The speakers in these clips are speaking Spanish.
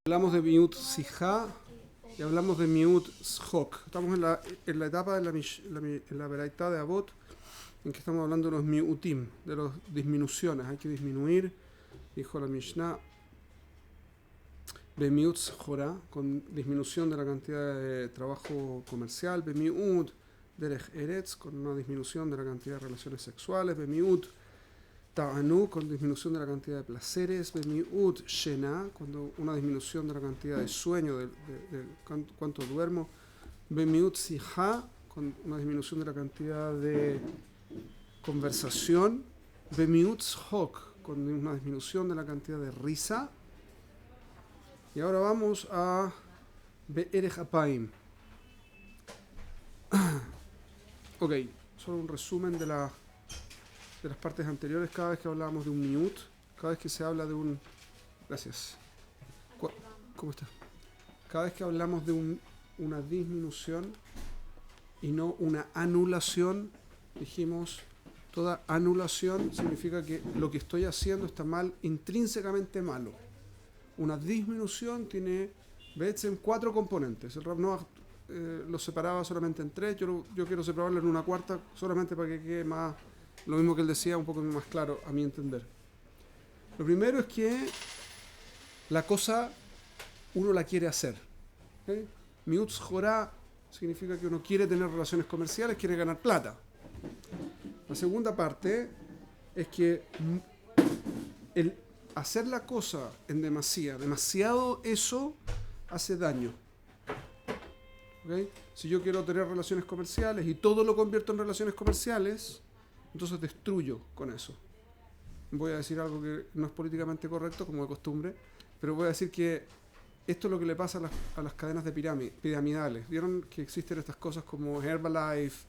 Hablamos de miut sijá y hablamos de miut shok. Estamos en la etapa de la veraitá de Avot, en que estamos hablando de los miutim, de las disminuciones. Hay que disminuir, dijo la Mishnah, bemiut jorá, con disminución de la cantidad de trabajo comercial, bemiut derech eretz, con una disminución de la cantidad de relaciones sexuales, bemiut ta'anu, con disminución de la cantidad de placeres, bemiut shena, cuando una disminución de la cantidad de sueño, de cuánto duermo, bemiut sijá, con una disminución de la cantidad de conversación, bemiut shok, con una disminución de la cantidad de risa. Y ahora vamos a be'erech apaim. Ok, solo un resumen de las partes anteriores. Cada vez que hablábamos de un miut, cada vez que se habla de un... Gracias. ¿Cómo está? Cada vez que hablamos de una disminución y no una anulación, dijimos, toda anulación significa que lo que estoy haciendo está mal, intrínsecamente malo. Una disminución tiene, en 4 componentes. El Rav Noach lo separaba solamente en 3. Yo quiero separarlo en una cuarta, solamente para que quede más, lo mismo que él decía, un poco más claro a mi entender. Lo primero es que la cosa uno la quiere hacer. ¿Okay? Miut jorá significa que uno quiere tener relaciones comerciales, quiere ganar plata. La segunda parte es que el hacer la cosa en demasiado eso hace daño. ¿Okay? Si yo quiero tener relaciones comerciales y todo lo convierto en relaciones comerciales, entonces destruyo con eso. Voy a decir algo que no es políticamente correcto, como de costumbre, pero voy a decir que esto es lo que le pasa a las cadenas de piramidales. ¿Vieron que existen estas cosas como Herbalife,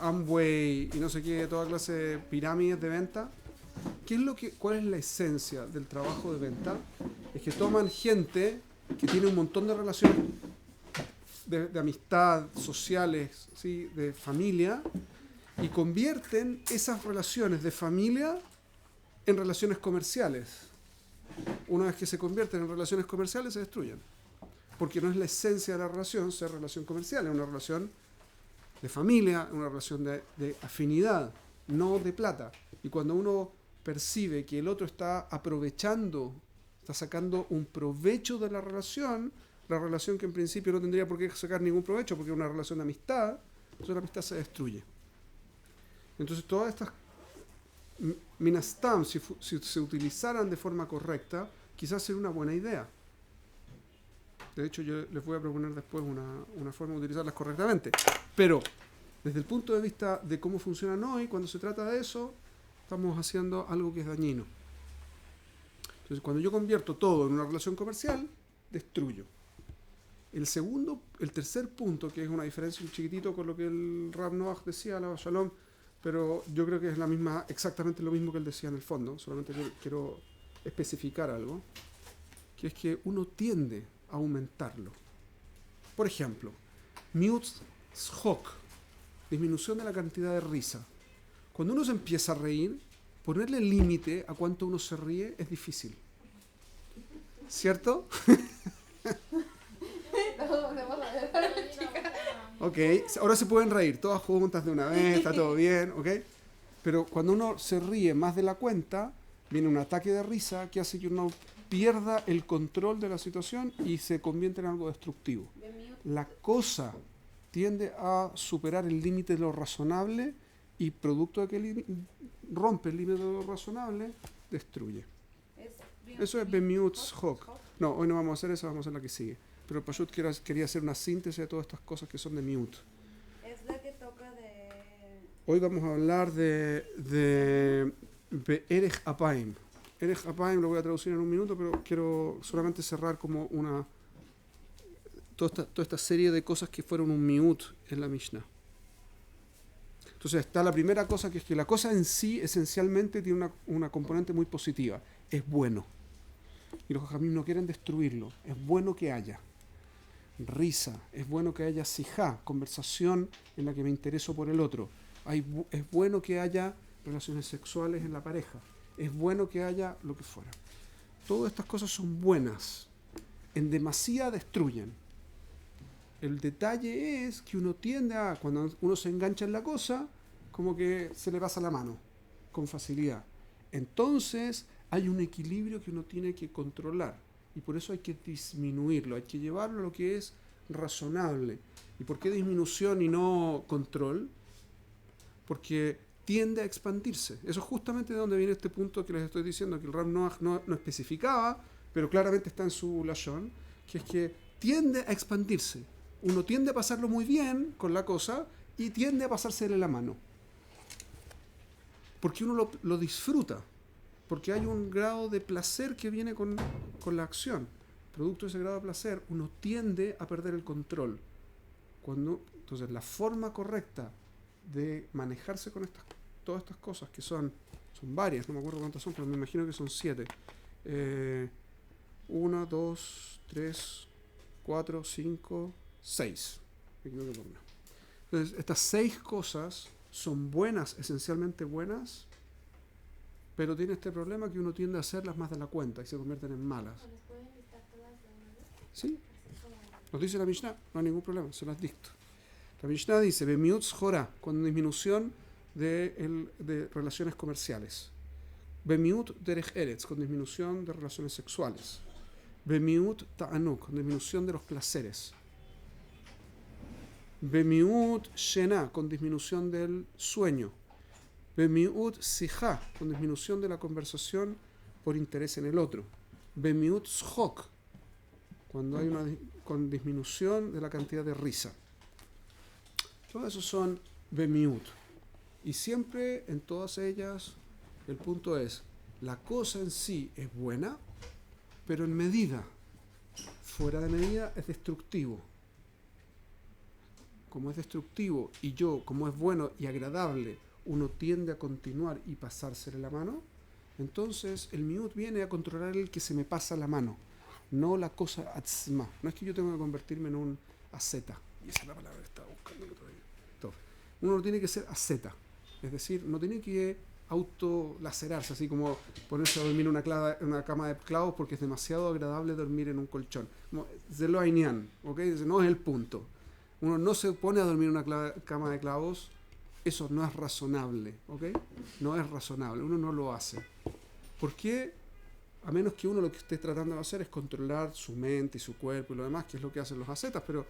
Amway y no sé qué, toda clase de pirámides de venta? ¿Cuál es la esencia del trabajo de venta? Es que toman gente que tiene un montón de relaciones de amistad, sociales, ¿sí? De familia, y convierten esas relaciones de familia en relaciones comerciales. Una vez que se convierten en relaciones comerciales, se destruyen. Porque no es la esencia de la relación ser relación comercial, es una relación de familia, una relación de afinidad, no de plata. Y cuando uno percibe que el otro está aprovechando, está sacando un provecho de la relación que en principio no tendría por qué sacar ningún provecho, porque es una relación de amistad, entonces la amistad se destruye. Entonces todas estas minastam, si se utilizaran de forma correcta, quizás sería una buena idea. De hecho, yo les voy a proponer después una forma de utilizarlas correctamente. Pero, desde el punto de vista de cómo funcionan hoy, cuando se trata de eso, estamos haciendo algo que es dañino. Entonces, cuando yo convierto todo en una relación comercial, destruyo. El tercer punto, que es una diferencia un chiquitito con lo que el Rav Noach decía, la Shalom, pero yo creo que es exactamente lo mismo que él decía en el fondo, solamente quiero especificar algo, que es que uno tiende a aumentarlo. Por ejemplo, miut shok, disminución de la cantidad de risa. Cuando uno se empieza a reír, ponerle límite a cuánto uno se ríe es difícil. ¿Cierto? Ok, ahora se pueden reír todas juntas de una vez, está todo bien, ok. Pero cuando uno se ríe más de la cuenta, viene un ataque de risa que hace que uno pierda el control de la situación y se convierte en algo destructivo. La cosa tiende a superar el límite de lo razonable y producto de que rompe el límite de lo razonable, destruye. Eso es bemiut shok. No, hoy no vamos a hacer eso, vamos a hacer la que sigue. Pero Pashut quería hacer una síntesis de todas estas cosas que son de miut. Es la que toca de... Hoy vamos a hablar de Erech Apaim. Erech Apaim lo voy a traducir en un minuto, pero quiero solamente cerrar como toda esta serie de cosas que fueron un miut en la Mishnah. Entonces está la primera cosa, que es que la cosa en sí esencialmente tiene una componente muy positiva. Es bueno. Y los jajamim no quieren destruirlo. Es bueno que haya risa, es bueno que haya sijá, conversación en la que me intereso por el otro. Es bueno que haya relaciones sexuales en la pareja. Es bueno que haya lo que fuera. Todas estas cosas son buenas. en demasía destruyen. El detalle es que uno tiende a, cuando uno se engancha en la cosa, como que se le pasa la mano con facilidad. Entonces hay un equilibrio que uno tiene que controlar y por eso hay que disminuirlo, hay que llevarlo a lo que es razonable. ¿Y por qué disminución y no control? Porque tiende a expandirse. Eso es justamente de donde viene este punto que les estoy diciendo, que el Ram no especificaba, pero claramente está en su lashon, que es que tiende a expandirse. Uno tiende a pasarlo muy bien con la cosa y tiende a pasársele la mano. Porque uno lo disfruta, porque hay un grado de placer que viene con la acción. Producto de ese grado de placer, uno tiende a perder el control. Entonces, la forma correcta de manejarse con todas estas cosas, que son varias, no me acuerdo cuántas son, pero me imagino que son 7. 1, 2, 3, 4, 5, 6. Me equivoqué por una. Entonces, estas 6 cosas son buenas, esencialmente buenas, pero tiene este problema que uno tiende a hacerlas más de la cuenta y se convierten en malas. ¿Las pueden listar todas de una vez? ¿Sí? Así como... Nos dice la Mishnah, no hay ningún problema, se las dicto. La Mishnah dice, Bemiut Jorah, con disminución de relaciones comerciales. Bemiut Derech Eretz, con disminución de relaciones sexuales. Bemiut Ta'anuk, con disminución de los placeres. Bemiut Shena, con disminución del sueño. Bemiut Sijá, con disminución de la conversación por interés en el otro. Bemiut Shok, cuando hay con disminución de la cantidad de risa. Todos esos son Bemiut. Y siempre en todas ellas el punto es, la cosa en sí es buena, pero en medida. Fuera de medida es destructivo. Como es destructivo y yo, como es bueno y agradable, uno tiende a continuar y pasársele la mano, entonces el miut viene a controlar el que se me pasa la mano, no la cosa atzma. No es que yo tenga que convertirme en un asceta. Y esa es la palabra que estaba buscando el otro día. Entonces, uno no tiene que ser asceta. Es decir, no tiene que autolacerarse, así como ponerse a dormir en una cama de clavos porque es demasiado agradable dormir en un colchón. Zelo Ainian, ¿ok? No es el punto. Uno no se pone a dormir en una cama de clavos, eso no es razonable, ¿ok? No es razonable, uno no lo hace. ¿Por qué? A menos que uno lo que esté tratando de hacer es controlar su mente y su cuerpo y lo demás, que es lo que hacen los ascetas, pero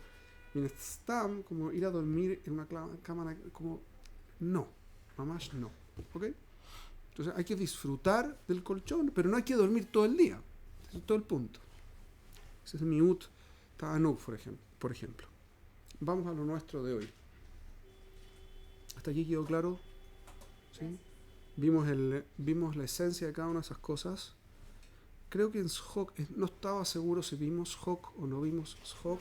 están como ir a dormir en una cama, como no, mamás no, ¿ok? Entonces hay que disfrutar del colchón, pero no hay que dormir todo el día. Ese es todo el punto. Ese es el miut ta'anuk, por ejemplo. Vamos a lo nuestro de hoy. ¿Hasta aquí quedó claro? ¿Sí? Vimos la esencia de cada una de esas cosas. Creo que en Shok, no estaba seguro si vimos Shok o no vimos Shok.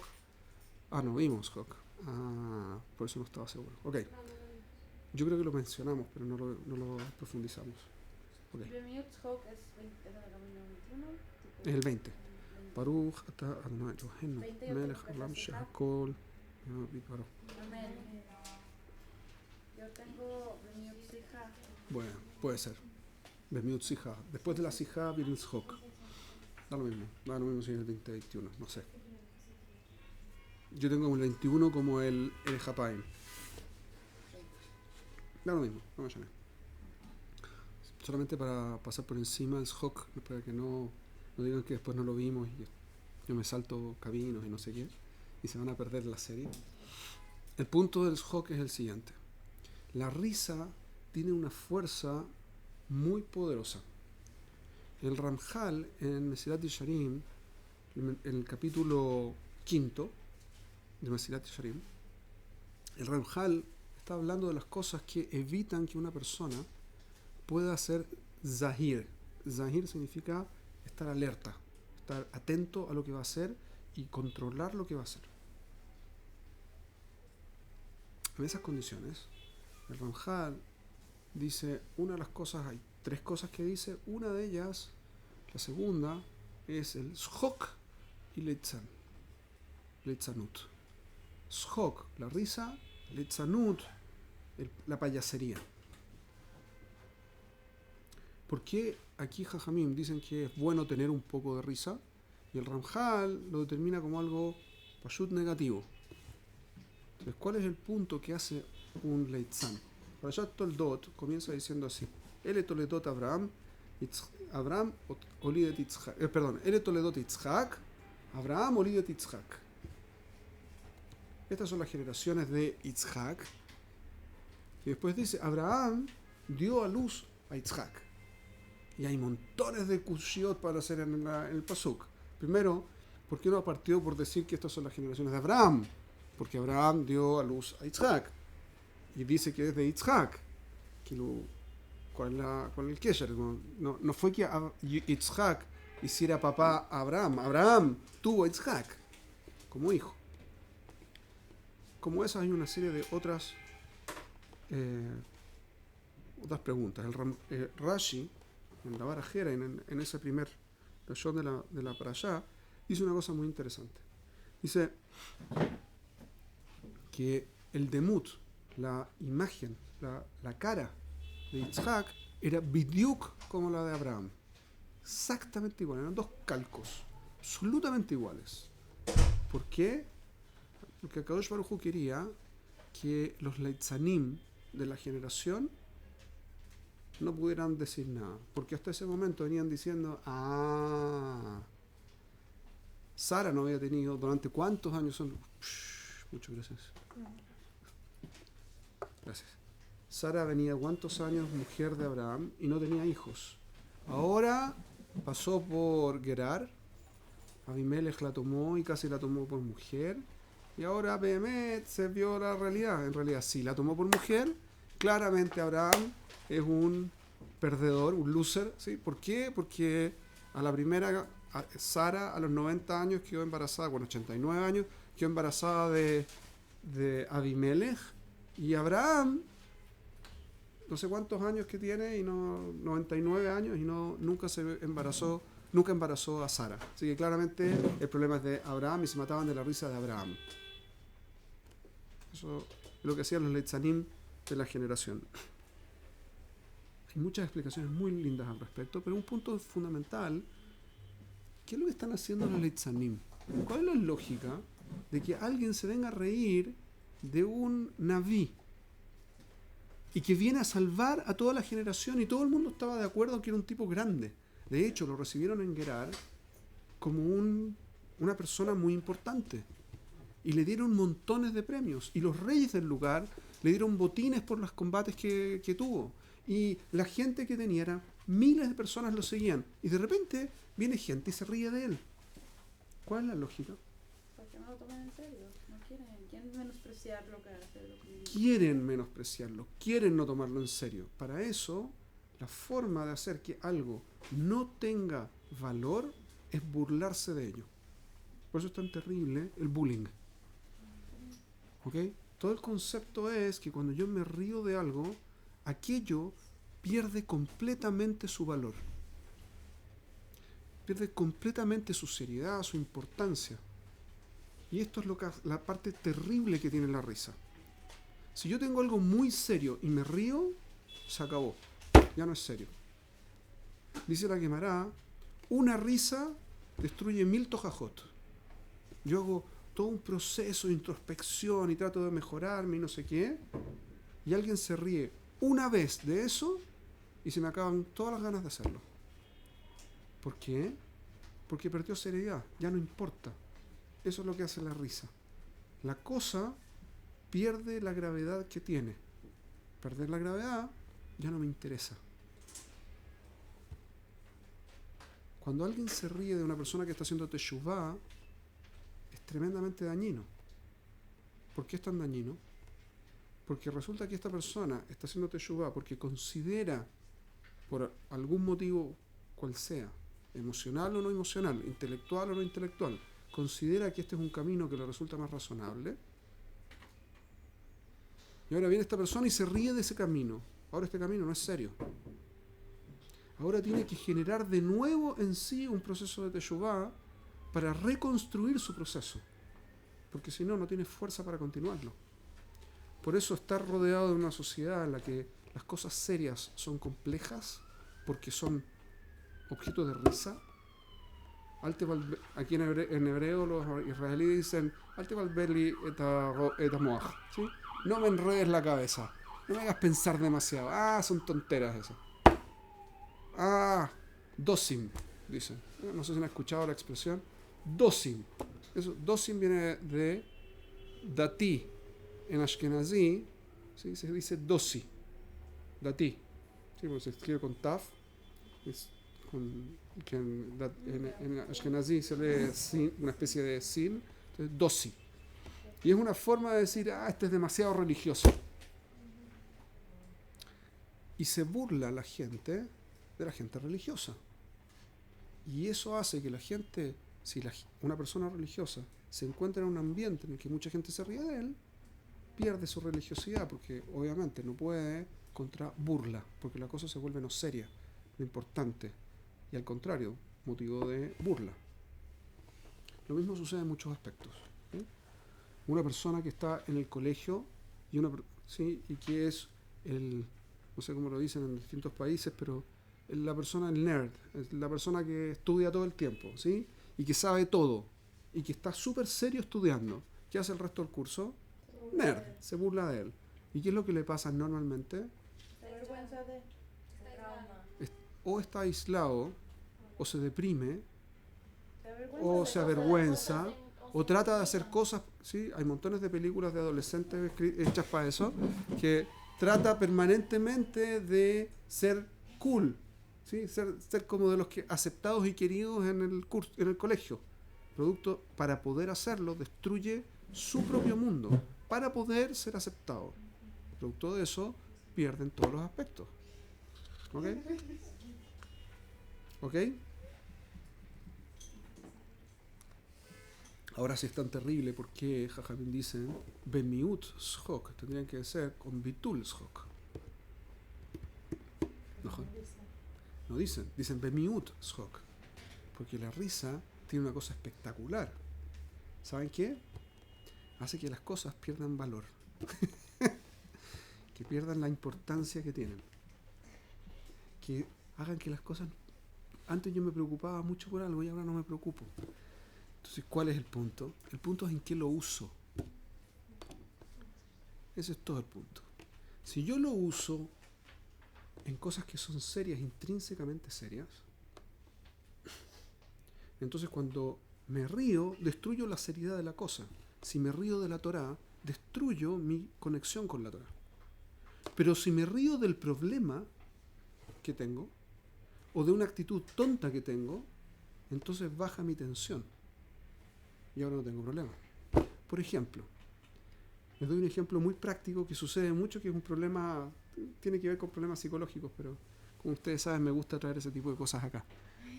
No vimos Shok. Por eso no estaba seguro. Ok. Yo creo que lo mencionamos, pero no lo profundizamos. Okay. Es el 20. Baruch ata Adonai Eloheinu melech haolam shehakol. Amén. Yo tengo Bemiut Sija. Bueno, puede ser. Bemiut Sija. Después de la Sija viene el Shok. Da lo mismo si es el 20-21, no sé. Yo tengo el 21 como el Japain. Da lo mismo, no me llame. Solamente para pasar por encima el Shok, para que no digan que después no lo vimos y yo me salto caminos y no sé qué, y se van a perder la serie. El punto del Shok es el siguiente. La risa tiene una fuerza muy poderosa. El Ramjal en Mesilat Yesharim, en el capítulo 5 de Mesilat Yesharim, el Ramjal está hablando de las cosas que evitan que una persona pueda ser zahir. Zahir significa estar alerta, estar atento a lo que va a hacer y controlar lo que va a hacer. En esas condiciones, el Ramjal dice, una de las cosas, hay 3 cosas que dice, una de ellas, la segunda, es el shok y leitzanut. Shok, la risa, leitzanut, la payasería. ¿Por qué aquí Jajamim dicen que es bueno tener un poco de risa? Y el Ramjal lo determina como algo pashut negativo. Entonces, ¿cuál es el punto que hace un leitzan? Parashat Toldot comienza diciendo así: Ele Toledot Abraham, Abraham olidet Yitzhak. Ele Toledot Yitzhak, Abraham olidet Yitzhak. Estas son las generaciones de Yitzhak. Y después dice: Abraham dio a luz a Yitzhak. Y hay montones de kushiot para hacer en el pasuk. Primero, ¿por qué no partió por decir que estas son las generaciones de Abraham? Porque Abraham dio a luz a Yitzhak. Y dice que es de Yitzhak. ¿Cuál es el kesher? No fue que Yitzhak hiciera papá a Abraham. Abraham tuvo a Yitzhak como hijo. Como esas hay una serie de otras preguntas. Rashi, en la Barajera, en ese primer rayón de la parashá, dice una cosa muy interesante. Dice que el demut, la imagen, la cara de Yitzhak era bidyuk como la de Abraham. Exactamente igual, eran dos calcos, absolutamente iguales. ¿Por qué? Porque Akadosh Baruj Hu quería que los leitzanim de la generación no pudieran decir nada, porque hasta ese momento venían diciendo: Sara no había tenido, ¿durante cuántos años son? Muchas gracias. Gracias. Sara venía cuántos años mujer de Abraham y no tenía hijos. Ahora pasó por Gerar, Abimelech la tomó y casi la tomó por mujer, y ahora Behemet se vio la realidad. En realidad sí, la tomó por mujer. Claramente Abraham es un perdedor, un loser, ¿sí? ¿Por qué? Porque a la primera, Sara a los 90 años quedó embarazada, con 89 años, quedó embarazada de Abimelech, y Abraham, no sé cuántos años que tiene, y 99 años, y nunca embarazó a Sara. Así que claramente el problema es de Abraham y se mataban de la risa de Abraham. Eso es lo que hacían los leitzanim de la generación. Hay muchas explicaciones muy lindas al respecto, pero un punto fundamental: ¿qué es lo que están haciendo los leitzanim? ¿Cuál es la lógica de que alguien se venga a reír de un naví y que viene a salvar a toda la generación, y todo el mundo estaba de acuerdo que era un tipo grande? De hecho, lo recibieron en Gerar como una persona muy importante y le dieron montones de premios, y los reyes del lugar le dieron botines por los combates que tuvo, y la gente que tenía era, miles de personas lo seguían, y de repente viene gente y se ríe de él. ¿Cuál es la lógica? Porque no lo toman en serio, no quieren menospreciar lo que hace. Quieren menospreciarlo, quieren no tomarlo en serio. Para eso, la forma de hacer que algo no tenga valor es burlarse de ello. Por eso es tan terrible el bullying. ¿Ok? Todo el concepto es que cuando yo me río de algo, aquello pierde completamente su valor. Pierde completamente su seriedad, su importancia. Y esto es la parte terrible que tiene la risa. Si yo tengo algo muy serio y me río, se acabó. Ya no es serio. Dice la Gemara: una risa destruye 1000 tojajot. Yo hago todo un proceso de introspección y trato de mejorarme y no sé qué, y alguien se ríe una vez de eso y se me acaban todas las ganas de hacerlo. ¿Por qué? Porque perdió seriedad, ya no importa. Eso es lo que hace la risa. La cosa pierde la gravedad que tiene. Perder la gravedad ya no me interesa. Cuando alguien se ríe de una persona que está haciendo teshuvá, es tremendamente dañino. ¿Por qué es tan dañino? Porque resulta que esta persona está haciendo teshuvá porque considera, por algún motivo cual sea, emocional o no emocional, intelectual o no intelectual, considera que este es un camino que le resulta más razonable. Y ahora viene esta persona y se ríe de ese camino. Ahora este camino no es serio. Ahora tiene que generar de nuevo en sí un proceso de teshuvá para reconstruir su proceso. Porque si no, no tiene fuerza para continuarlo. Por eso estar rodeado de una sociedad en la que las cosas serias son complejas, porque son objeto de risa, Aquí en hebreo los israelíes dicen Alte Valbeli eta moaj, ¿sí? No me enredes la cabeza, no me hagas pensar demasiado. Son tonteras esas. Dosim, dicen. No sé si han escuchado la expresión. Dosim. Dosim viene de dati. En Ashkenazí, ¿sí? Se dice dosi. Dati. ¿Sí? Porque se escribe con taf. Que en Ashkenazí se lee sin, una especie de sin. Entonces, dosi. Y es una forma de decir, este es demasiado religioso. Y se burla la gente de la gente religiosa. Y eso hace que la gente, si una persona religiosa se encuentra en un ambiente en el que mucha gente se ríe de él, pierde su religiosidad, porque obviamente no puede contra burla, porque la cosa se vuelve no seria, no importante, y al contrario, motivo de burla. Lo mismo sucede en muchos aspectos. ¿Sí? Una persona que está en el colegio ¿sí? Y que es no sé cómo lo dicen en distintos países, pero la persona, el nerd, es la persona que estudia todo el tiempo, ¿sí? Y que sabe todo, y que está súper serio estudiando. ¿Qué hace el resto del curso? Nerd, se burla de él. ¿Y qué es lo que le pasa normalmente? O está aislado, o se deprime, o se avergüenza, o trata de hacer cosas, ¿sí? Hay montones de películas de adolescentes hechas para eso, que trata permanentemente de ser cool, ¿sí? Ser como de los que aceptados y queridos en el colegio. Producto, para poder hacerlo, destruye su propio mundo, para poder ser aceptado. Producto de eso, pierden todos los aspectos. ¿Ok? ¿Ok? Ahora sí es tan terrible porque Jajamín dicen Bemiut Shok, tendrían que ser con Bitul Shok. No dicen Bemiut Shok, porque la risa tiene una cosa espectacular. ¿Saben qué? Hace que las cosas pierdan valor, que pierdan la importancia que tienen, que hagan que las cosas... Antes yo me preocupaba mucho por algo y ahora no me preocupo. Entonces, ¿cuál es el punto? El punto es en qué lo uso. Ese es todo el punto. Si yo lo uso en cosas que son serias, intrínsecamente serias, entonces cuando me río, destruyo la seriedad de la cosa. Si me río de la Torá, destruyo mi conexión con la Torá. Pero si me río del problema que tengo, o de una actitud tonta que tengo, entonces baja mi tensión. Y ahora no tengo problema. Por ejemplo, les doy un ejemplo muy práctico que sucede mucho, que es un problema, tiene que ver con problemas psicológicos, pero como ustedes saben, me gusta traer ese tipo de cosas acá.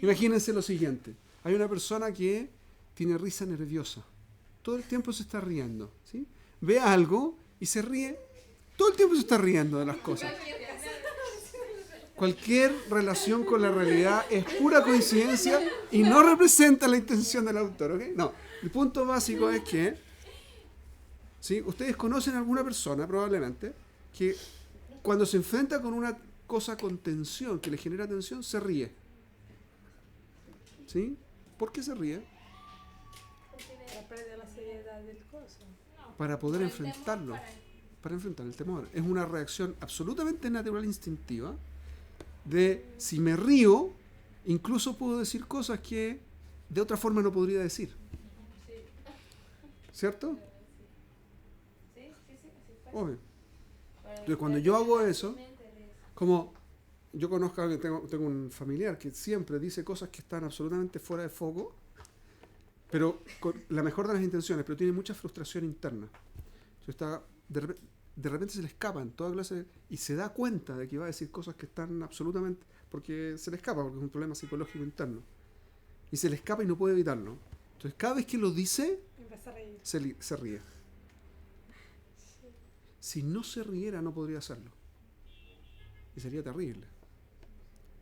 Imagínense lo siguiente. Hay una persona que tiene risa nerviosa. Todo el tiempo se está riendo, ¿sí? Ve algo y se ríe. Todo el tiempo se está riendo de las cosas. Cualquier relación con la realidad es pura coincidencia y no representa la intención del autor, ¿ok? No, el punto básico es que, ¿sí? Ustedes conocen a alguna persona, probablemente, que cuando se enfrenta con una cosa con tensión, que le genera tensión, se ríe. ¿Sí? ¿Por qué se ríe? Para perder la seriedad del coso. Para poder enfrentarlo. Para enfrentar el temor. Es una reacción absolutamente natural, instintiva, de si me río, incluso puedo decir cosas que de otra forma no podría decir. ¿Cierto? Obvio. Entonces cuando yo hago eso, como yo conozco a alguien, tengo un familiar que siempre dice cosas que están absolutamente fuera de foco, pero con la mejor de las intenciones, pero tiene mucha frustración interna. Entonces de repente se le escapan toda clase y se da cuenta de que va a decir cosas que están absolutamente... porque se le escapa, porque es un problema psicológico interno. Y se le escapa y no puede evitarlo. Entonces cada vez que lo dice, se ríe. Si no se riera no podría hacerlo. Y sería terrible.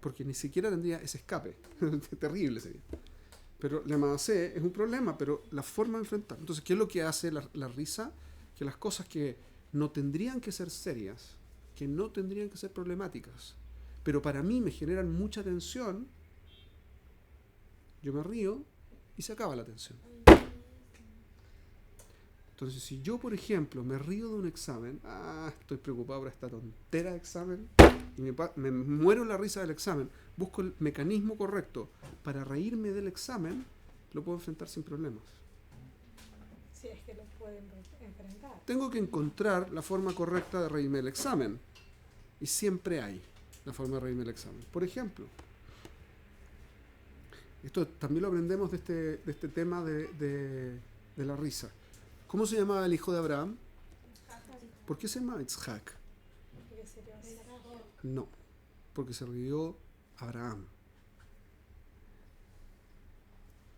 Porque ni siquiera tendría ese escape. Terrible sería. Pero la macé es un problema, pero la forma de enfrentar. Entonces, ¿qué es lo que hace la risa? Que las cosas que no tendrían que ser serias, que no tendrían que ser problemáticas, pero para mí me generan mucha tensión, yo me río y se acaba la tensión. Entonces, si yo, por ejemplo, me río de un examen, estoy preocupado por esta tontera de examen, y me muero la risa del examen, busco el mecanismo correcto para reírme del examen, lo puedo enfrentar sin problemas. Si es que lo pueden enfrentar. Tengo que encontrar la forma correcta de reírme del examen, y siempre hay la forma de reírme del examen. Por ejemplo, esto también lo aprendemos de este tema de la risa. ¿Cómo se llamaba el hijo de Abraham? ¿Por qué se llama Itzhak? No, porque se rió Abraham.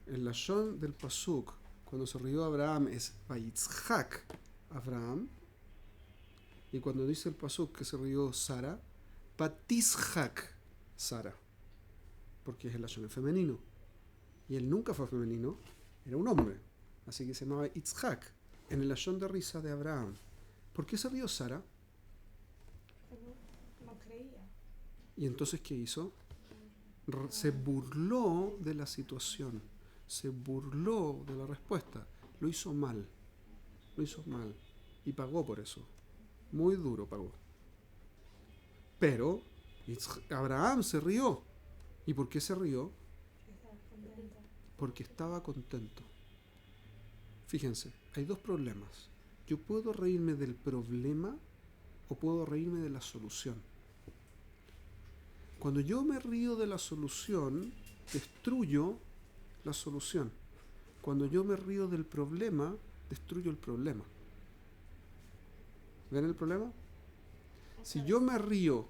El lashon del pasuk, cuando se rió Abraham, es Vayitzhak Abraham. Y cuando dice el pasuk que se rió Sara, Batishak Sara. Porque es el lashon femenino. Y él nunca fue femenino, era un hombre. Así que se llamaba Itzhak, en el lashon de risa de Abraham. ¿Por qué se rió Sara? No creía. ¿Y entonces qué hizo? Se burló de la situación. Se burló de la respuesta. Lo hizo mal. Lo hizo mal. Y pagó por eso. Muy duro pagó. Pero Abraham se rió. ¿Y por qué se rió? Porque estaba contento. Fíjense, hay dos problemas. Yo puedo reírme del problema o puedo reírme de la solución. Cuando yo me río de la solución, destruyo la solución. Cuando yo me río del problema, destruyo el problema. ¿Ven el problema? Si yo me río,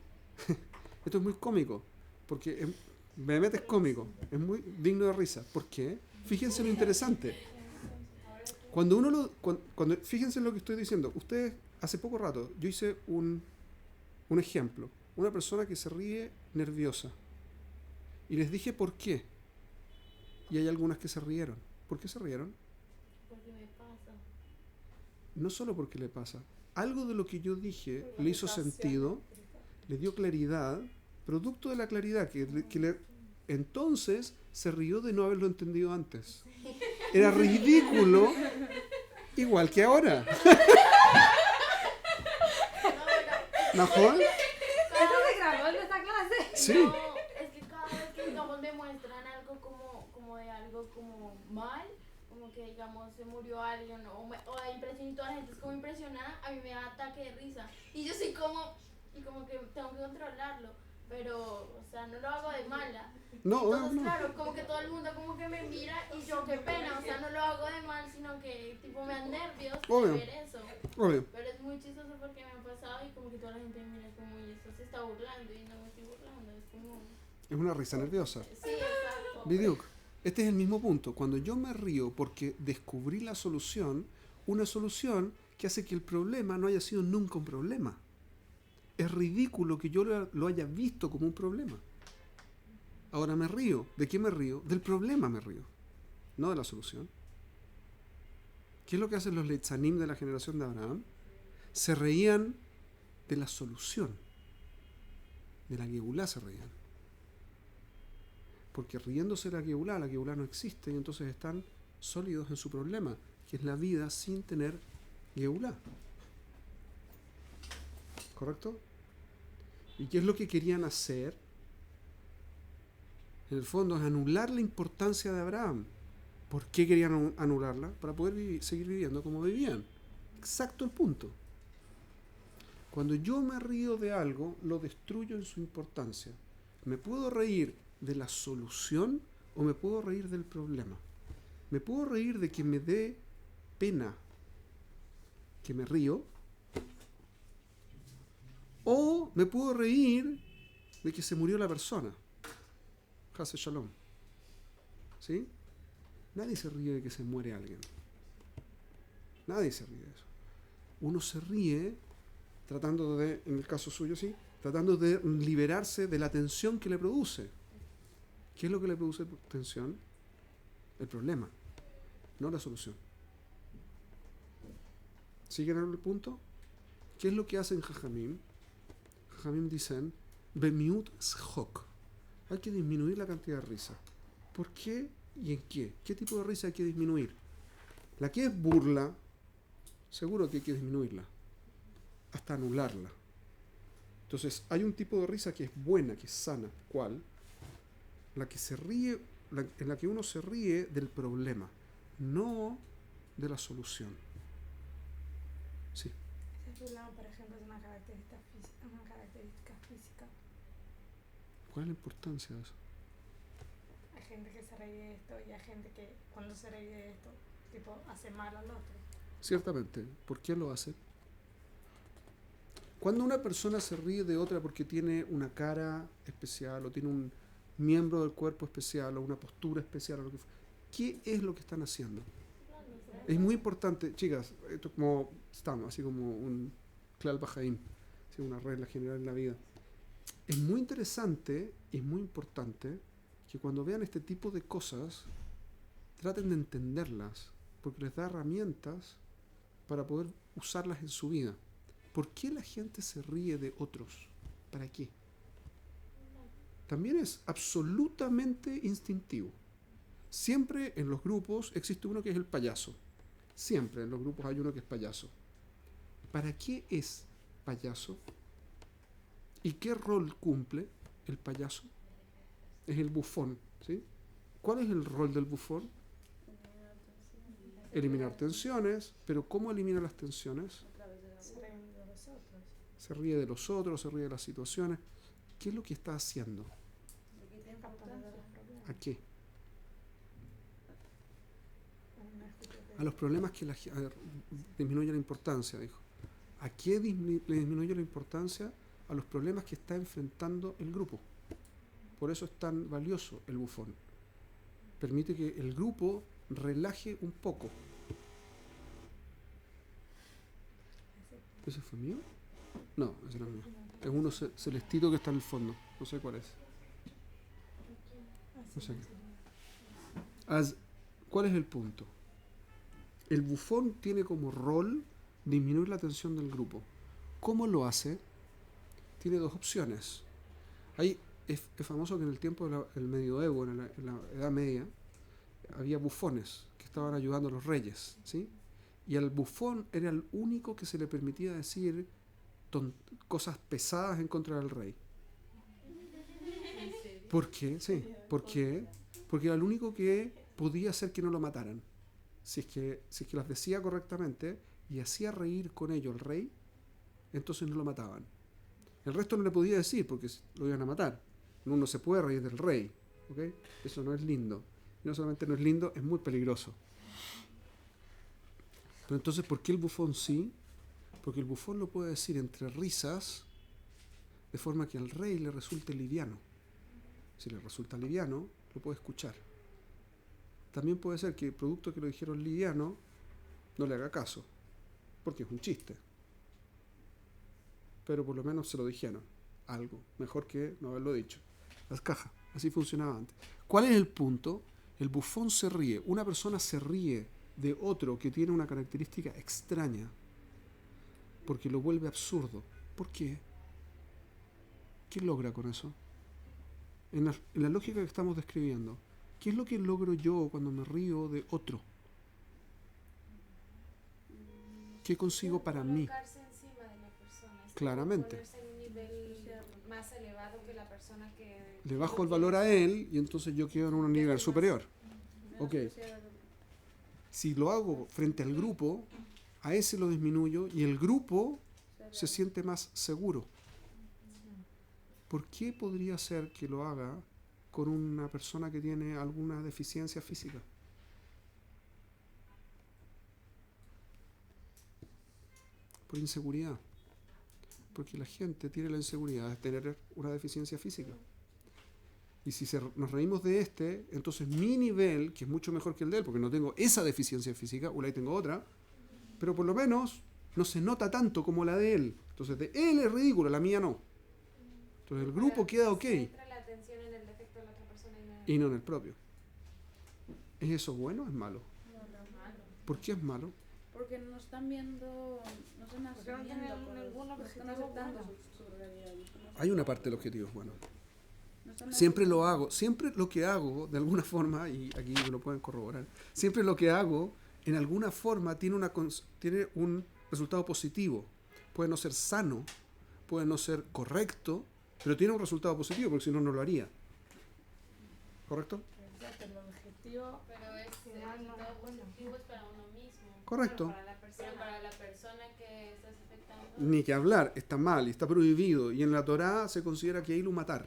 esto es muy cómico, porque Mehmet es cómico, es muy digno de risa. ¿Por qué? Fíjense lo interesante. Fíjense en lo que estoy diciendo. Ustedes, hace poco rato, yo hice un ejemplo. Una persona que se ríe nerviosa. Y les dije por qué. Y hay algunas que se rieron. ¿Por qué se rieron? Porque me pasa. No solo porque le pasa. Algo de lo que yo dije le hizo sentido, le dio claridad, producto de la claridad entonces se rió de no haberlo entendido antes. Era ridículo, igual que ahora. ¿Mejor? ¿Eso se grabó en esta clase? Sí. No, es que cada vez que digamos me muestran algo como de algo como mal, como que digamos se murió alguien o da impresión y toda la gente es como impresionada, a mí me da ataque de risa. Y yo soy como que tengo que controlarlo, pero o sea, no lo hago de mala. No, Entonces, no. claro, como que todo el mundo como que me mira y yo qué pena, o sea, no lo hago de mal, sino que tipo me dan nervios Obvio. de ver eso. Obvio. Pero es muy chistoso porque me ha pasado y como que toda la gente me mira como, y esto se está burlando y no me estoy burlando, es como... Es una risa nerviosa. Sí, exacto. Biduk. Este es el mismo punto. Cuando yo me río porque descubrí la solución, una solución que hace que el problema no haya sido nunca un problema. Es ridículo que yo lo haya visto como un problema. Ahora me río. ¿De qué me río? Del problema me río, no de la solución. ¿Qué es lo que hacen los Leitzanim de la generación de Abraham? Se reían de la solución. De la Geulá se reían. Porque riéndose de la Geulá no existe y entonces están sólidos en su problema, que es la vida sin tener Geulá. ¿Correcto? ¿Y qué es lo que querían hacer? En el fondo es anular la importancia de Abraham. ¿Por qué querían anularla? Para poder seguir viviendo como vivían. Exacto el punto. Cuando yo me río de algo, lo destruyo en su importancia. Me puedo reír de la solución o me puedo reír del problema. Me puedo reír de que me dé pena que me río, o me puedo reír de que se murió la persona. Hase Shalom. ¿Sí? Nadie se ríe de que se muere alguien. Nadie se ríe de eso. Uno se ríe tratando de, en el caso suyo sí, tratando de liberarse de la tensión que le produce. ¿Qué es lo que le produce tensión? El problema, no la solución. ¿Siguen el punto? ¿Qué es lo que hacen Jajamim? Jajamim dicen, Bemiut shok. Hay que disminuir la cantidad de risa. ¿Por qué ¿Y en qué? ¿Qué tipo de risa hay que disminuir? La que es burla, seguro que hay que disminuirla, hasta anularla. Entonces, hay un tipo de risa que es buena, que es sana. ¿Cuál? La que se ríe, en la que uno se ríe del problema, no de la solución. Sí. Ese problema, por ejemplo, es una característica física. ¿Cuál es la importancia de eso? Hay gente que se ríe de esto y hay gente que cuando se ríe de esto, tipo, hace mal al otro. Ciertamente. ¿Por qué lo hace? Cuando una persona se ríe de otra porque tiene una cara especial o tiene un miembro del cuerpo especial o una postura especial o lo que fuera, ¿qué es lo que están haciendo? Es muy importante, chicas, esto es como estamos, así como un Klal Bahaim, así una regla general en la vida. Es muy interesante y es muy importante que cuando vean este tipo de cosas traten de entenderlas, porque les da herramientas para poder usarlas en su vida. ¿Por qué la gente se ríe de otros? ¿Para qué? También es absolutamente instintivo. Siempre en los grupos existe uno que es el payaso. Siempre en los grupos hay uno que es payaso. ¿Para qué es payaso? ¿Y qué rol cumple el payaso? Es el bufón, ¿sí? ¿Cuál es el rol del bufón? Eliminar tensiones, pero ¿cómo elimina las tensiones? Se ríen de los otros. Se ríe de los otros, se ríe de las situaciones. ¿Qué es lo que está haciendo? Escapando de los problemas. ¿A qué? No escucho que- A los problemas que a ver, disminuye la importancia, dijo. ¿A qué le disminuye la importancia? A los problemas que está enfrentando el grupo. Por eso es tan valioso el bufón. Permite que el grupo relaje un poco. ¿Ese fue mío? No, ese no es mío. Es uno celestito que está en el fondo. No sé cuál es. Así No sé. sería. ¿Cuál es el punto? El bufón tiene como rol disminuir la tensión del grupo. ¿Cómo lo hace? Tiene dos opciones. Es famoso que en el tiempo del medioevo, en la Edad Media, había bufones que estaban ayudando a los reyes, ¿sí? Y al bufón era el único que se le permitía decir cosas pesadas en contra del rey. ¿Por qué? Sí. ¿Por qué? Porque era el único que podía hacer que no lo mataran. Si es que las decía correctamente y hacía reír con ello al rey, entonces no lo mataban. El resto no le podía decir porque lo iban a matar. Uno se puede reír del rey, ¿ok? Eso no es lindo. Y no solamente no es lindo, es muy peligroso. Pero entonces, ¿por qué el bufón sí? Porque el bufón lo puede decir entre risas, de forma que al rey le resulte liviano. Si le resulta liviano, lo puede escuchar. También puede ser que el producto que lo dijeron liviano no le haga caso, porque es un chiste. Pero por lo menos se lo dijeron. Algo mejor que no haberlo dicho. Las cajas, así funcionaba antes. ¿Cuál es el punto? El bufón se ríe. Una persona se ríe de otro que tiene una característica extraña porque lo vuelve absurdo. ¿Por qué? ¿Qué logra con eso? En la lógica que estamos describiendo, ¿qué es lo que logro yo cuando me río de otro? ¿Qué consigo para mí? Colocarse encima de la persona. Claramente. Ponerse en un nivel más elevado que la persona que... Le bajo el valor a él y entonces yo quedo en un nivel superior. Ok. Si lo hago frente al grupo, a ese lo disminuyo y el grupo se siente más seguro. ¿Por qué podría ser que lo haga con una persona que tiene alguna deficiencia física? Por inseguridad. Porque la gente tiene la inseguridad de tener una deficiencia física. Y si nos reímos de entonces mi nivel, que es mucho mejor que el de él, porque no tengo esa deficiencia física, o ahí tengo otra, pero por lo menos no se nota tanto como la de él. Entonces de él es ridículo, la mía no. Entonces el grupo queda ok. Centra la atención en el defecto de la otra persona y no en el propio. ¿Es eso bueno o es malo? No, no es malo. ¿Por qué es malo? Porque no están viendo, no están Porque no asumiendo, tienen ningún no están objetivo aceptando bueno. su realidad. Hay una parte del objetivo es bueno. No son Siempre lo hago, siempre lo que hago, de alguna forma, y aquí me lo pueden corroborar, siempre lo que hago, en alguna forma, tiene un resultado positivo. Puede no ser sano, puede no ser correcto, pero tiene un resultado positivo, porque si no, no lo haría. ¿Correcto? Exacto, el objetivo Pero es final no resultado es bueno. positivo es para uno mismo. Correcto. Para la persona. Pero para la persona que estás afectando. Ni que hablar, está mal y está prohibido. Y en la Torá se considera que hay lo matar.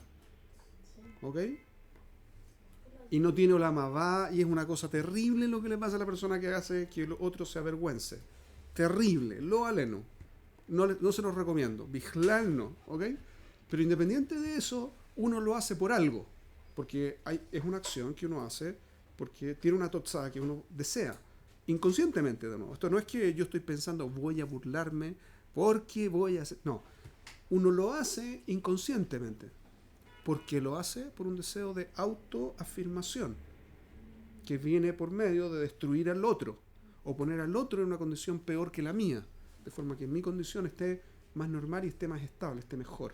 ¿Ok? Y no tiene olamabá y es una cosa terrible lo que le pasa a la persona que hace que el otro se avergüence. Terrible, lo aleno. No se los recomiendo. Bijlal no, ¿ok? Pero independiente de eso, uno lo hace por algo. Porque es una acción que uno hace porque tiene una totzá que uno desea. Inconscientemente, de nuevo. Esto no es que yo estoy pensando voy a burlarme porque voy a hacer... No. Uno lo hace inconscientemente. Porque lo hace por un deseo de autoafirmación. Que viene por medio de destruir al otro. O poner al otro en una condición peor que la mía. De forma que mi condición esté más normal y esté más estable, esté mejor.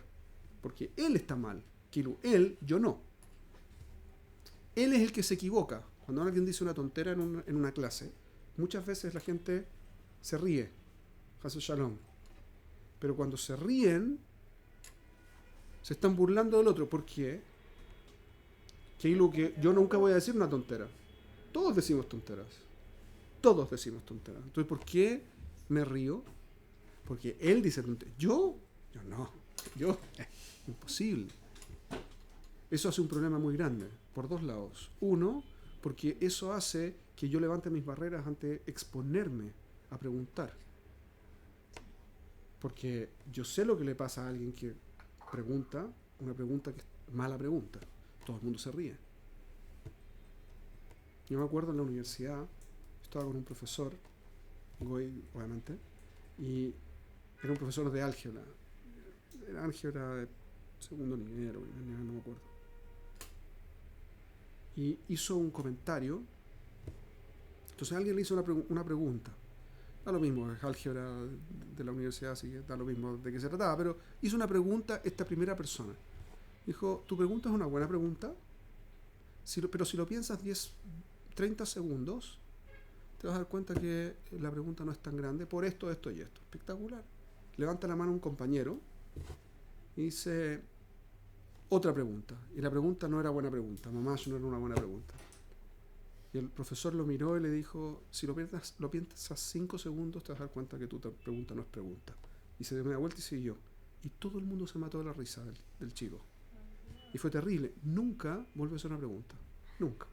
Porque él está mal. Él, yo no. Él es el que se equivoca. Cuando alguien dice una tontera en una clase, muchas veces la gente se ríe. Hace shalom. Pero cuando se ríen, se están burlando del otro. ¿Por qué? Que yo nunca voy a decir una tontera. Todos decimos tonteras. Todos decimos tonteras. Entonces, ¿por qué me río? Porque él dice tonteras. Yo no. Imposible. Eso hace un problema muy grande, por dos lados. Uno, porque eso hace que yo levante mis barreras ante exponerme a preguntar. Porque yo sé lo que le pasa a alguien que pregunta, una pregunta que es mala pregunta. Todo el mundo se ríe. Yo me acuerdo en la universidad, estaba con un profesor, Goy, obviamente, y era un profesor de álgebra. Era álgebra de segundo nivel, no me acuerdo. Y hizo un comentario. Entonces alguien le hizo una pregunta. Da lo mismo, es álgebra de la universidad, así que da lo mismo de qué se trataba, pero hizo una pregunta esta primera persona. Dijo, tu pregunta es una buena pregunta, pero si lo piensas 30 segundos, te vas a dar cuenta que la pregunta no es tan grande por esto, esto y esto. Espectacular. Levanta la mano un compañero y dice, otra pregunta. Y la pregunta no era buena pregunta, mamás no era una buena pregunta. Y el profesor lo miró y le dijo, si lo piensas 5 segundos, te vas a dar cuenta que tu pregunta no es pregunta. Y se dio media vuelta y siguió. Y todo el mundo se mató de la risa del chico. Y fue terrible. Nunca volvió a hacer una pregunta. Nunca.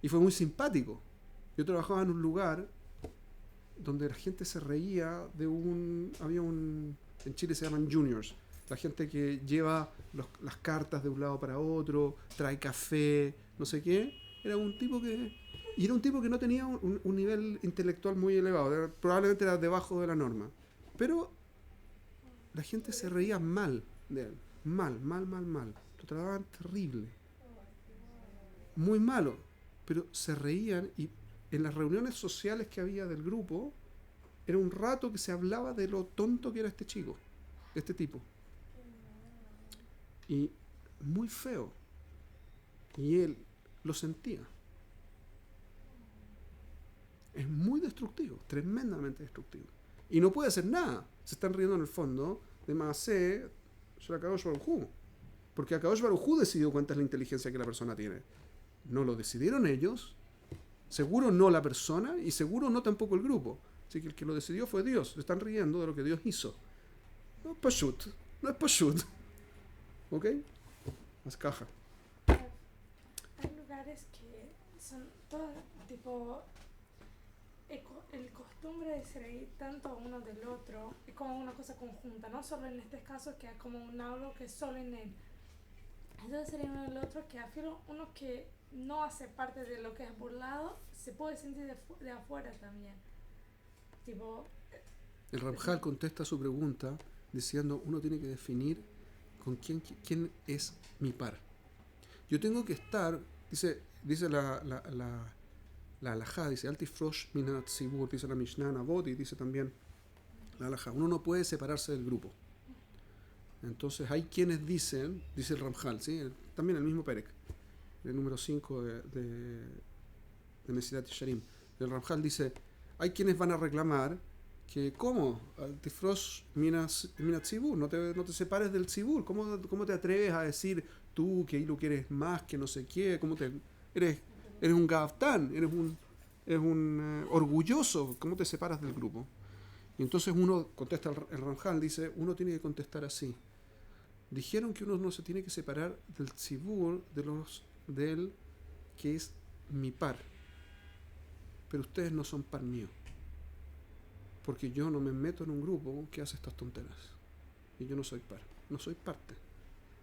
Y fue muy simpático. Yo trabajaba en un lugar donde la gente se reía de en Chile se llaman juniors, la gente que lleva las cartas de un lado para otro, trae café, no sé qué. Era un tipo que no tenía un nivel intelectual muy elevado, probablemente era debajo de la norma. Pero la gente se reía mal de él. Mal. Lo trataban terrible. Muy malo. Pero se reían y en las reuniones sociales que había del grupo, era un rato que se hablaba de lo tonto que era este chico, este tipo. Y muy feo. Y él lo sentía. Es muy destructivo, tremendamente destructivo. Y no puede hacer nada. Se están riendo en el fondo de Maaseh sobre Akadosh Baruj Hu. Porque Akadosh Baruj Hu decidió cuánta es la inteligencia que la persona tiene. No lo decidieron ellos, seguro no la persona y seguro no tampoco el grupo. Así que el que lo decidió fue Dios. Se están riendo de lo que Dios hizo. No es pashut. ¿Ok? Más caja. Hay lugares que son todos tipo el costumbre de ser ahí tanto uno del otro es como una cosa conjunta, no solo en este caso que es como un algo que es solo en él. Entonces sería uno del otro que afirma uno que no hace parte de lo que es burlado, se puede sentir de afuera también. Tipo, el Ramjal contesta su pregunta diciendo, uno tiene que definir con quién es mi par. Yo tengo que estar, dice la halajá, dice Altifrosh Minat Sibur, dice la Mishnah Navot y dice también la halajá, uno no puede separarse del grupo. Entonces hay quienes dicen, dice el Ramjal, ¿sí? También el mismo Perek, el número 5 de Mesilat Yesharim. El Ramjal dice, hay quienes van a reclamar que, ¿cómo? Tifrosh mina tzibur, no te separes del tzibur. ¿Cómo te atreves a decir tú que lo quieres más, que no sé qué? Eres un gaftán, eres un orgulloso, ¿cómo te separas del grupo? Y entonces uno contesta, el Ramjal dice, uno tiene que contestar así. Dijeron que uno no se tiene que separar del tzibur, del que es mi par. Pero ustedes no son par mío. Porque yo no me meto en un grupo que hace estas tonteras. Y yo no soy par. No soy parte.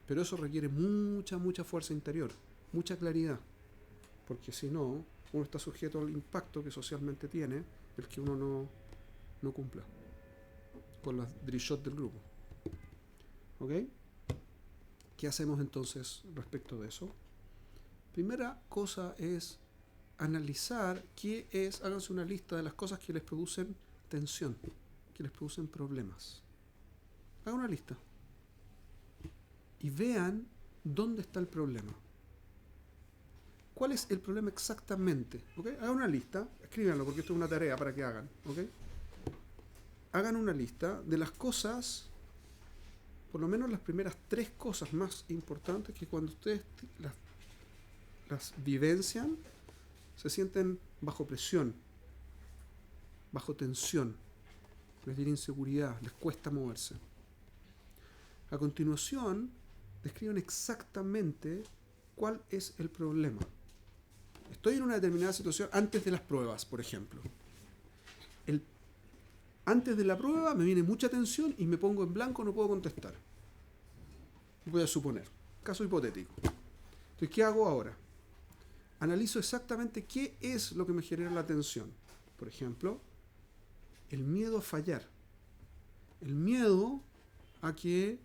Pero eso requiere mucha fuerza interior. Mucha claridad. Porque si no, uno está sujeto al impacto que socialmente tiene el que uno no cumpla con las drishot del grupo. ¿Ok? ¿Qué hacemos entonces respecto de eso? Primera cosa es analizar qué es, háganse una lista de las cosas que les producen tensión, que les producen problemas. Hagan una lista y vean dónde está el problema. ¿Cuál es el problema exactamente? ¿Okay? Hagan una lista, escríbanlo porque esto es una tarea para que hagan. ¿Okay? Hagan una lista de las cosas, por lo menos las primeras 3 cosas más importantes que cuando ustedes las vivencian, se sienten bajo presión, bajo tensión, les viene inseguridad, les cuesta moverse. A continuación, describen exactamente cuál es el problema. Estoy en una determinada situación antes de las pruebas, por ejemplo. Antes de la prueba me viene mucha tensión y me pongo en blanco, no puedo contestar. Voy a suponer, caso hipotético. Entonces, ¿qué hago ahora? Analizo exactamente qué es lo que me genera la tensión. Por ejemplo, el miedo a fallar. El miedo a que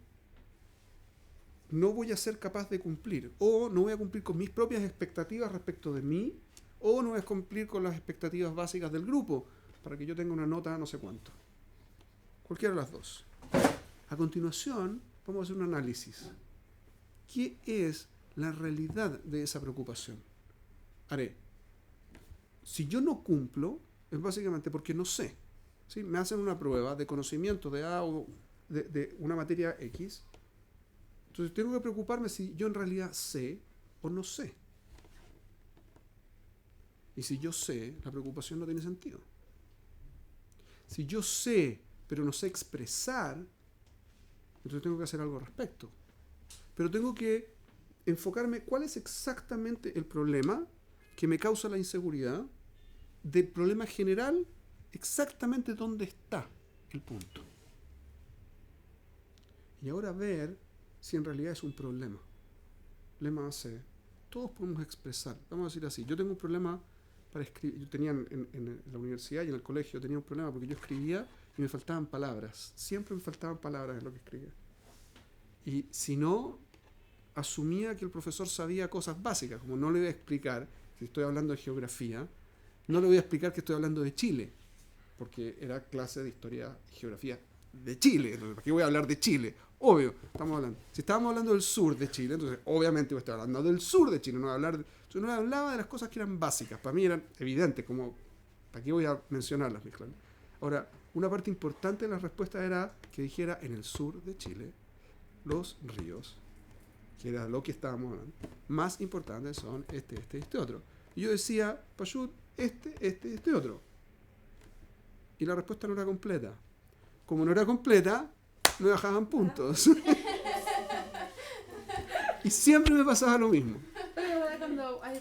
no voy a ser capaz de cumplir, o no voy a cumplir con mis propias expectativas respecto de mí, o no voy a cumplir con las expectativas básicas del grupo, para que yo tenga una nota no sé cuánto. Cualquiera de las dos. A continuación, vamos a hacer un análisis. ¿Qué es la realidad de esa preocupación? Haré. Si yo no cumplo, es básicamente porque no sé. ¿Sí? Me hacen una prueba de conocimiento de A o de una materia X. Entonces tengo que preocuparme si yo en realidad sé o no sé. Y si yo sé, la preocupación no tiene sentido. Si yo sé, pero no sé expresar, entonces tengo que hacer algo al respecto. Pero tengo que enfocarme cuál es exactamente el problema que me causa la inseguridad, del problema general, exactamente dónde está el punto. Y ahora ver si en realidad es un problema. Lema AC. Todos podemos expresar. Vamos a decir así. Yo tengo un problema para escribir. Yo tenía en la universidad y en el colegio tenía un problema porque yo escribía y me faltaban palabras. Siempre me faltaban palabras en lo que escribía. Y si no, asumía que el profesor sabía cosas básicas, como no le voy a explicar, si estoy hablando de geografía, no le voy a explicar que estoy hablando de Chile, porque era clase de historia y geografía de Chile. Entonces, ¿para qué voy a hablar de Chile? Obvio, si estábamos hablando del sur de Chile, entonces obviamente voy a estar hablando del sur de Chile, yo no hablaba de las cosas que eran básicas, para mí eran evidentes, como, ¿para qué voy a mencionarlas? Ahora, una parte importante de la respuesta era que dijera en el sur de Chile, los ríos, que era lo que estábamos hablando, más importantes son este otro. Y yo decía, Pashut, este otro. Y la respuesta no era completa. Como no era completa, me bajaban puntos. Y siempre me pasaba lo mismo. Pero cuando hay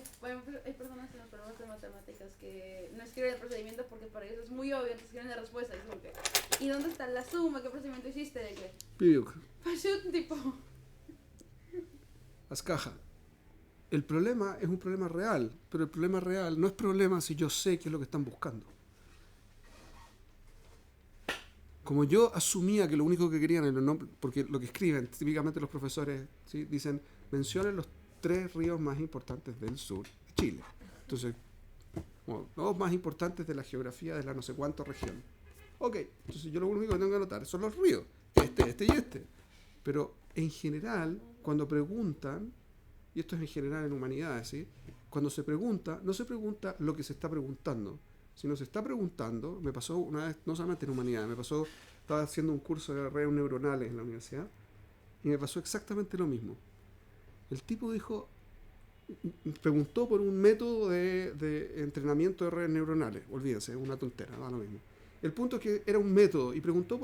personas en los problemas de matemáticas que no escriben el procedimiento porque para ellos es muy obvio, entonces escriben la respuesta. Es como que, ¿y dónde está la suma? ¿Qué procedimiento hiciste? De qué? Pidiuk. Pashut, tipo. Las cajas. El problema es un problema real, pero el problema real no es problema si yo sé qué es lo que están buscando. Como yo asumía que lo único que querían era el nombre, porque lo que escriben, típicamente los profesores, ¿sí? Dicen, mencionen los 3 ríos más importantes del sur de Chile. Entonces, los más importantes de la geografía de la no sé cuánta región. Ok, entonces yo lo único que tengo que anotar son los ríos, este y este. Pero en general, cuando preguntan, y esto es en general en humanidades, ¿sí? Cuando se pregunta, no se pregunta lo que se está preguntando, sino se está preguntando. Me pasó una vez, no solamente en humanidades, me pasó, estaba haciendo un curso de redes neuronales en la universidad, y me pasó exactamente lo mismo. El tipo dijo, preguntó por un método de entrenamiento de redes neuronales. Olvídense, es una tontera, da lo mismo. El punto es que era un método y preguntó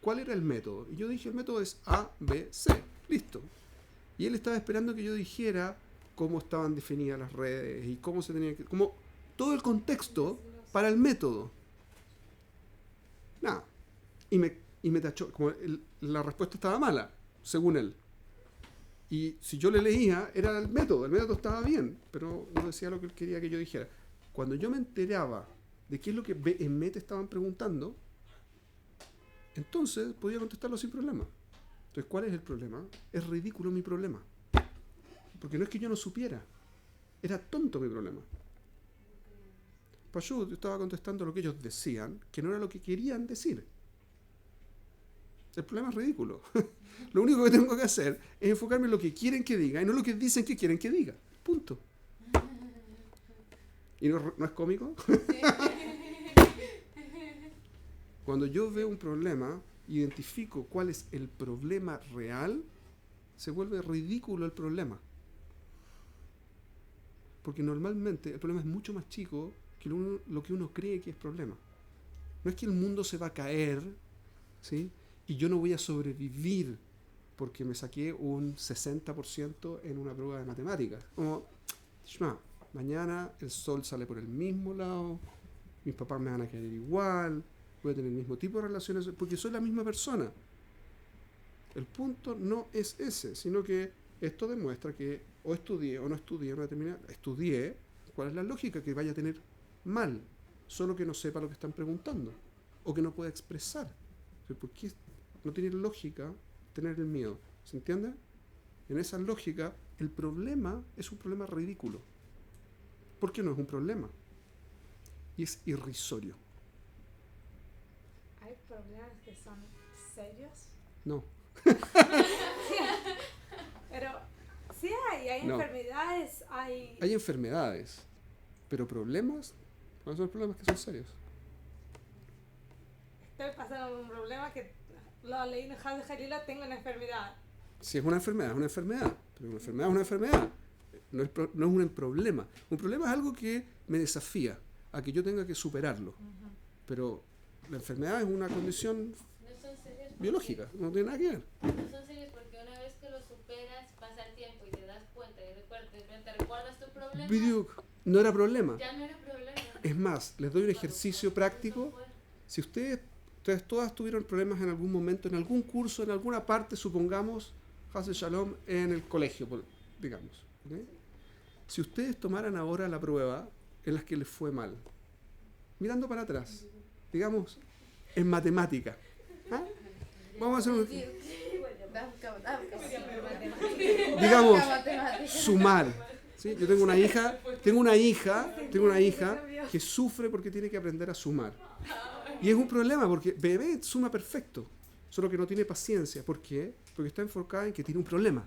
cuál era el método. Y yo dije, el método es A, B, C. Listo. Y él estaba esperando que yo dijera cómo estaban definidas las redes y cómo se tenía que... como todo el contexto para el método. Nada. Y me tachó. Como la respuesta estaba mala, según él. Y si yo le leía, era el método estaba bien, pero no decía lo que él quería que yo dijera. Cuando yo me enteraba de qué es lo que en te estaban preguntando, entonces podía contestarlo sin problema. Entonces, ¿cuál es el problema? Es ridículo mi problema. Porque no es que yo no supiera, era tonto mi problema. Pashut, yo estaba contestando lo que ellos decían, que no era lo que querían decir. El problema es ridículo. Lo único que tengo que hacer es enfocarme en lo que quieren que diga y no lo que dicen que quieren que diga. Punto. ¿Y no es cómico? Cuando yo veo un problema, identifico cuál es el problema real, se vuelve ridículo el problema. Porque normalmente el problema es mucho más chico que lo que uno cree que es problema. No es que el mundo se va a caer, ¿sí? Y yo no voy a sobrevivir porque me saqué un 60% en una prueba de matemáticas. Como, mañana el sol sale por el mismo lado, mis papás me van a querer igual, voy a tener el mismo tipo de relaciones, porque soy la misma persona. El punto no es ese, sino que esto demuestra que o estudié o no estudié una determinada... Estudié, ¿cuál es la lógica? Que vaya a tener mal, solo que no sepa lo que están preguntando, o que no pueda expresar. ¿Por qué no tiene lógica tener el miedo? ¿Se entiende? En esa lógica, el problema es un problema ridículo. Porque no es un problema. Y es irrisorio. ¿Hay problemas que son serios? No. Pero sí hay No. enfermedades, hay enfermedades, pero problemas, no son problemas que son serios. Estoy pasando por un problema que lo leí en Haz de Jalila, tengo una enfermedad. Si es una enfermedad, es una enfermedad. Pero una enfermedad es una enfermedad. No es un problema. Un problema es algo que me desafía a que yo tenga que superarlo. Pero la enfermedad es una condición biológica, no tiene nada que ver. No son serios porque una vez que lo superas, pasa el tiempo y te das cuenta y te recuerdas tu problema. No era problema. Ya no era problema. Es más, les doy un ejercicio práctico. Si ustedes todas tuvieron problemas en algún momento, en algún curso, en alguna parte, supongamos, Haz Shalom, en el colegio, digamos. ¿Okay? Si ustedes tomaran ahora la prueba en las que les fue mal, mirando para atrás, digamos, en matemática. ¿Ah? Vamos a hacer un... Digamos, sumar. ¿Sí? Yo tengo una hija que sufre porque tiene que aprender a sumar. Y es un problema porque bebé suma perfecto, solo que no tiene paciencia. ¿Por qué? Porque está enfocada en que tiene un problema.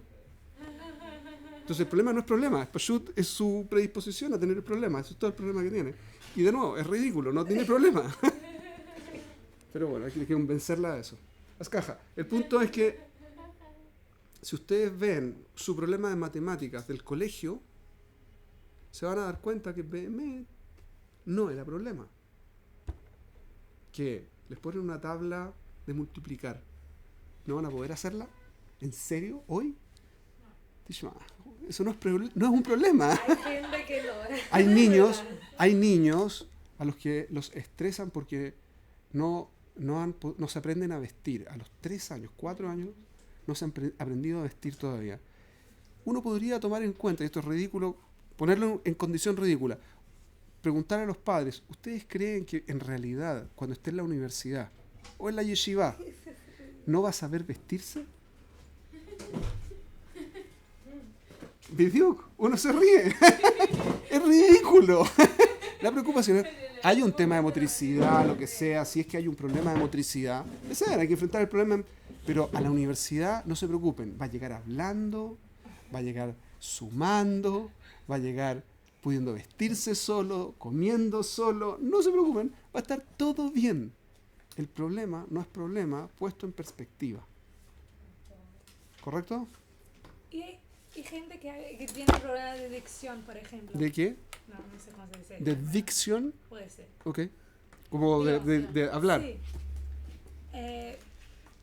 Entonces el problema no es problema, es su predisposición a tener el problema. Eso es todo el problema que tiene. Y de nuevo, es ridículo, no tiene problema. Pero bueno, hay que convencerla de eso. Las cajas. El punto es que si ustedes ven su problema de matemáticas del colegio, se van a dar cuenta que BM no era problema. Que les ponen una tabla de multiplicar. ¿No van a poder hacerla? ¿En serio? ¿Hoy? Eso no es un problema. Hay gente que no. Hay niños a los que los estresan porque no se aprenden a vestir. A los 3 años, 4 años, no se han aprendido a vestir todavía. Uno podría tomar en cuenta, y esto es ridículo, ponerlo en condición ridícula, preguntar a los padres, ¿ustedes creen que en realidad cuando esté en la universidad o en la yeshiva no va a saber vestirse? Bidiuk, uno se ríe. Es ridículo. La preocupación es, hay un tema de motricidad, lo que sea, si es que hay un problema de motricidad, hay que enfrentar el problema, pero a la universidad no se preocupen, va a llegar hablando, va a llegar sumando, va a llegar pudiendo vestirse solo, comiendo solo, no se preocupen, va a estar todo bien. El problema no es problema puesto en perspectiva. ¿Correcto? Y gente que tiene problemas de dicción, por ejemplo. ¿De qué? No sé cómo se dice. ¿De dicción? Puede ser. Ok. Como de hablar. Sí.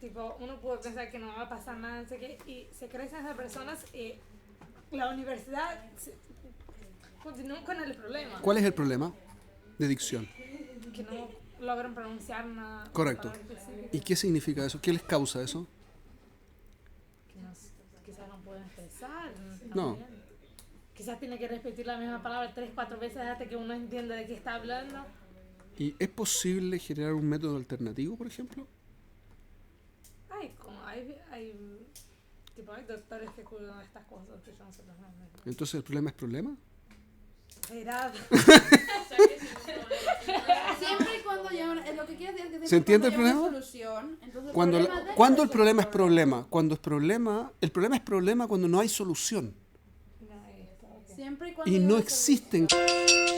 Tipo, uno puede pensar que no va a pasar nada, no sé qué, y se crecen esas personas y la universidad continúa con el problema. ¿Cuál es el problema de dicción? Que no logran pronunciar nada. Correcto. ¿Y qué significa eso? ¿Qué les causa eso? Quizás no pueden expresar. No. Bien. Quizás tiene que repetir la misma palabra 3-4 veces hasta que uno entienda de qué está hablando. ¿Y es posible generar un método alternativo, por ejemplo? Hay doctores que cuidan estas cosas que nosotros no. Entonces, ¿el problema es problema? Será. Siempre y cuando ya lo que quiero decir es que ¿Se entiende el cuando ya problema? una solución, entonces ¿Cuándo el problema es problema? Cuando el problema es problema cuando no hay solución. siempre y cuando Y haya no una existen. solución.